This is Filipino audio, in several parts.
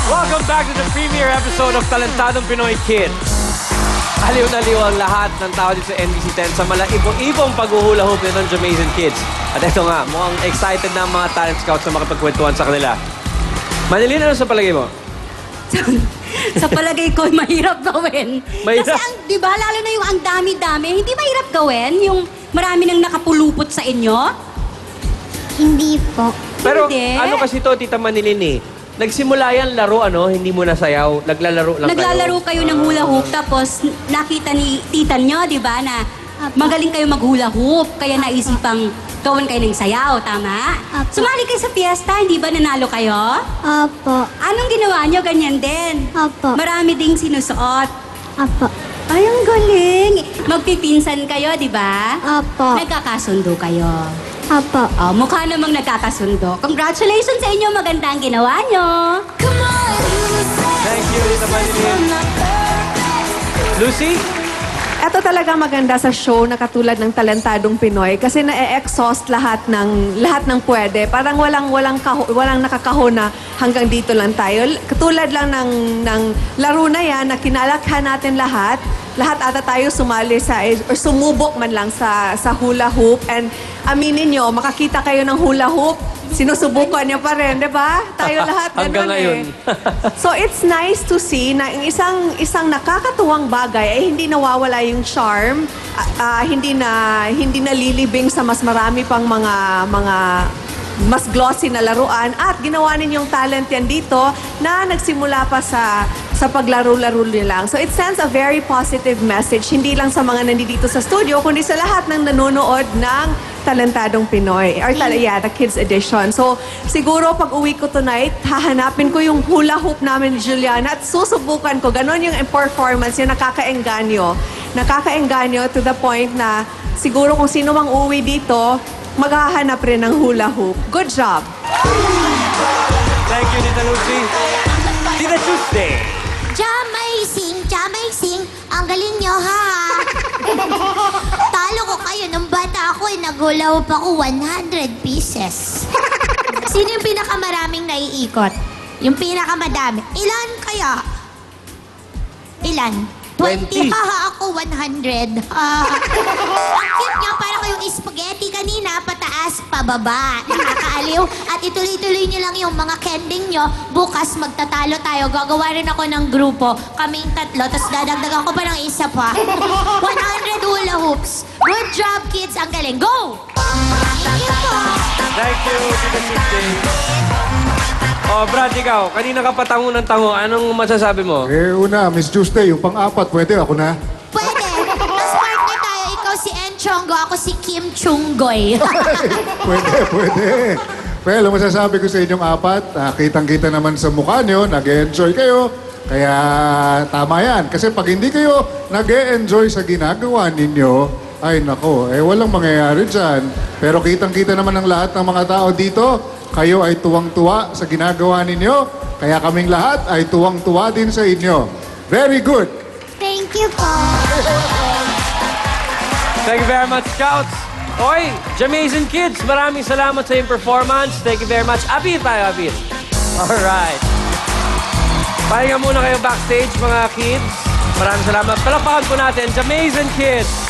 Welcome back to the premiere episode of Talentadong Pinoy Kids. Aliw na aliw ang lahat ng tao dito sa NBC10 sa malaibong-ibong paghuhula-hoop ng Jamaican Kids. At ito nga, mukhang excited na ang mga talent scouts na makipagkwentuhan sa kanila. Manilin, ano sa palagay mo? Sa palagay ko, mahirap gawin. Mahirap? Kasi, di ba, lalo na yung ang dami-dami, hindi mahirap gawin? Yung marami nang nakapulupot sa inyo? Hindi po. Pero Hindi. ano kasi to, Tita Manilin eh. Nagsimula yan laro, hindi mo nasayaw. Naglalaro lang Naglalaro kayo ng hula hoop, tapos nakita ni tita nyo, di ba, na magaling kayo mag-hula hoop, kaya naisipang gawin kayo ng sayaw, tama? Apo. Sumali kayo sa fiesta, hindi ba nanalo kayo? Opo. Anong ginawa nyo? Ganyan din. Opo. Marami ding sinusuot. Opo. Ay, ang galing. Magpipinsan kayo, di ba? Opo. Nagkakasundo kayo. Opo. Oh, mukha namang nagkakasundo. Congratulations sa inyo. Maganda ang ginawa nyo. Thank you, Tita Manilin. Lucy? Ito talaga maganda sa show na katulad ng Talentadong Pinoy kasi na-exhaust lahat ng pwede. Parang walang nakakahon na hanggang dito lang tayo. Katulad lang ng laro na yan na kinalakhan natin lahat. Lahat ata tayo sumali or sumubok man lang sa hula hoop. And aminin nyo, makakita kayo ng hula hoop, sinusubukan nyo pa rin, di ba? Tayo lahat ganun Hanggang ngayon. So it's nice to see na yung isang nakakatuwang bagay ay hindi nawawala yung charm, hindi nalilibing sa mas marami pang mga mas glossy na laruan at ginawa ninyong talent yan dito na nagsimula pa sa paglaro-laro lang. So it sends a very positive message, hindi lang sa mga nandito sa studio, kundi sa lahat ng nanonood ng Talentadong Pinoy. Or the Kids Edition. So siguro pag uwi ko tonight, hahanapin ko yung hula hoop namin ni Juliana at susubukan ko. Ganon yung performance, yung nakakaengganyo. Nakakaengganyo to the point na siguro kung sino mang uwi dito, maghahanap rin ng hula hoop. Good job! Thank you, Tita Lucy. Tita Tuesday. Jamazing. Ang galing nyo, ha? Talo ko kayo nung bata ako, nagulaw pa ko 100 pieces. Sino yung pinakamaraming naiikot? Yung pinakamadami. Ilan kaya? Ilan? 20. Haha, ako 100. Ang cute niya, para kayong spaghetti kanina, pataas, pababa. Nakakaaliw. At ituloy-tuloy niyo lang yung mga kending niyo. Bukas magtatalo tayo. Gagawa rin ako ng grupo. Kaming tatlo. Tapos dadagdagan ko pa ng isa pa. 100 hula hoops. Good job, kids. Ang galing. Go! Thank you po. Thank you, Tita Tuesday. Oh, Brad, ikaw, kanina ka pa tango ng tango. Anong masasabi mo? Una, Miss Tuesday, yung pang-apat, pwede ako na. Pwede. Mas partner tayo. Ikaw si Enchongo. Ako si Kim Chunggoy. Pwede. Well, masasabi ko sa inyong apat, kitang-kita naman sa mukha nyo, nag-e-enjoy kayo. Kaya tama yan. Kasi pag hindi kayo nag-e-enjoy sa ginagawa ninyo, ay nako, walang mangyayari dyan. Pero kitang-kita naman ng lahat ng mga tao dito, kayo ay tuwang-tuwa sa ginagawa ninyo, kaya kaming lahat ay tuwang-tuwa din sa inyo. Very good! Thank you po. Thank you very much, Scouts. Oy, Jamaican Kids, maraming salamat sa iyong performance. Thank you very much. Apit tayo, apit. Alright. Pahinga muna kayo backstage, mga kids. Maraming salamat. Palakpakan po natin, Jamaican Kids.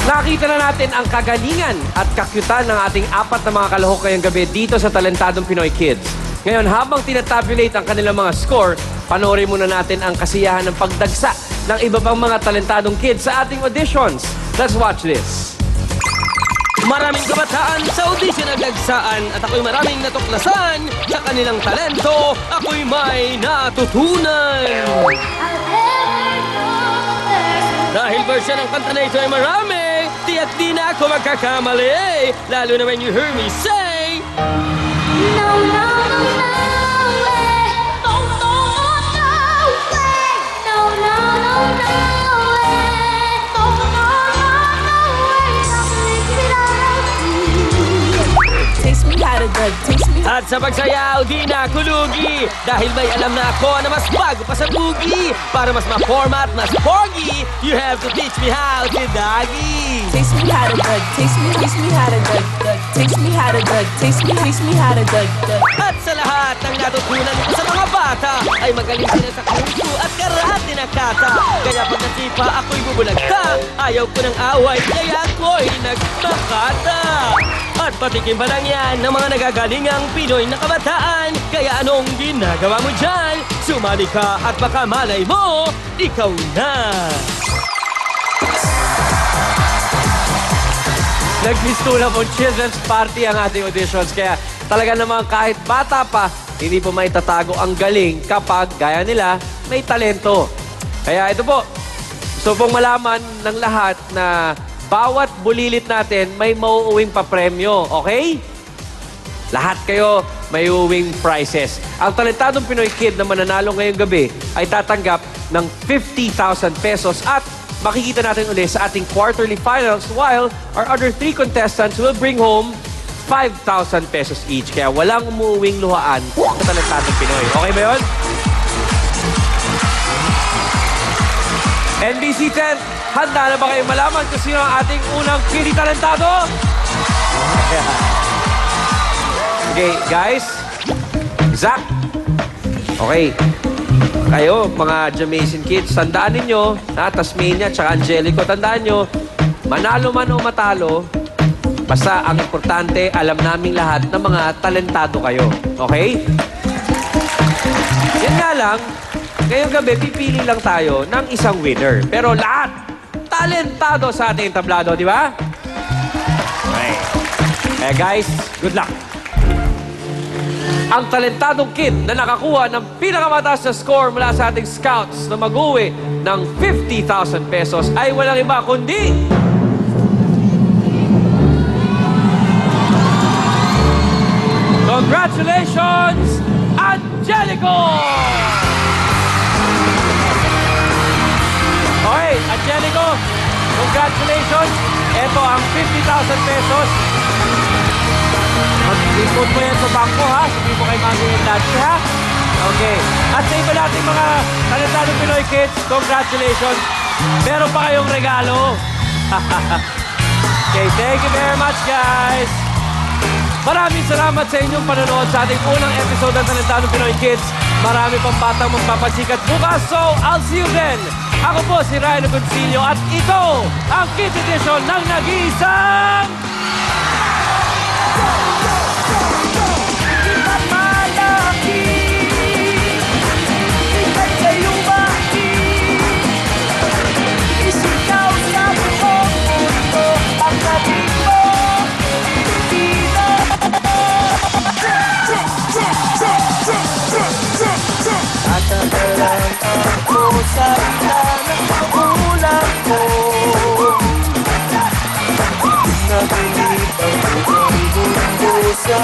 Nakita na natin ang kagalingan at kakyutan ng ating apat na mga kalahok ngayong gabi dito sa Talentadong Pinoy Kids. Ngayon, habang tinatabulate ang kanilang mga score, panoorin muna natin ang kasiyahan ng pagdagsa ng iba pang mga talentadong kids sa ating auditions. Let's watch this. Maraming kabataan sa audition at dagsaan at ako'y maraming natuklasan sa kanilang talento. Ako'y may natutunan. Dahil version ng kanta na ito ay marami, tiyak di na ako magkakamali. Lalo na when you hear me say, No, no, no, no way. No, no, no way. No, no, no, no way. No, no, no way. Nothing without you. Taste me how to good. Taste me. at sa pagsayaw di na kulugi. Dahil may alam na ako na mas bago pa sa bugi. Para mas ma-format, mas porgy, you have to teach me how to doggy. Taste me how to good. Taste me how to good. Teach me how to dug. Teach me how to dug. At sa lahat ng natutunan ko sa mga bata ay magaling sila sa kung fu at karate na kata. Kaya pag nasipa ako'y bubulagta. Ayaw ko ng away kaya ako'y nagmakata. At patikim pa lang yan ng mga nagagalingang Pinoy na kabataan. Kaya anong ginagawa mo dyan? Sumali ka at baka malay mo, ikaw na! Nagmistula po children's party ang ating auditions. Kaya talaga naman kahit bata pa, hindi po maitatago ang galing kapag, gaya nila, may talento. Kaya ito po, gusto pong malaman ng lahat na bawat bulilit natin may mauuwing papremyo, okay? Lahat kayo may uuwing prizes. Ang talentadong Pinoy Kid na mananalo ngayong gabi ay tatanggap ng 50,000 pesos at makikita natin ulit sa ating quarterly finals while our other 3 contestants will bring home 5,000 pesos each. Kaya walang umuuwing luhaan sa talentadong Pinoy. Okay ba yun? NBC 10, handa na ba kayong malaman kung sino ang ating unang Kiddy Talentado? Okay, guys. Zach. Okay. Kayo, mga Jamaican kids, tandaan ninyo, Tasmania at Angelico, tandaan nyo, manalo man o matalo, basta ang importante, alam naming lahat na mga talentado kayo. Okay? Yan nga lang, ngayong gabi, pipili lang tayo ng isang winner. Pero lahat, talentado sa ating tablado, di ba? Okay. Eh guys, good luck. Ang talentadong kid na nakakuha ng pinakamataas na score mula sa ating scouts na mag-uwi ng 50,000 pesos ay walang iba kundi... Congratulations, Angelico! Okay, Angelico, congratulations. Ito ang 50,000 pesos. Mag-input mo yan sa bangko, ha? Sabihin mo kay Mami and Daddy, ha? Okay. At sa iba natin mga talentadong Pinoy Kids, congratulations. Meron pa kayong regalo. Okay, thank you very much, guys. Maraming salamat sa inyong panonood sa ating unang episode ng Talentadong Pinoy Kids. Marami pang batang magpapasikat bukas, so I'll see you then. Ako po si Ryan Agoncillo at ito ang Kids Edition ng Nag-iisang... Sa ina ng magulang ko, nabilib ang mundo sa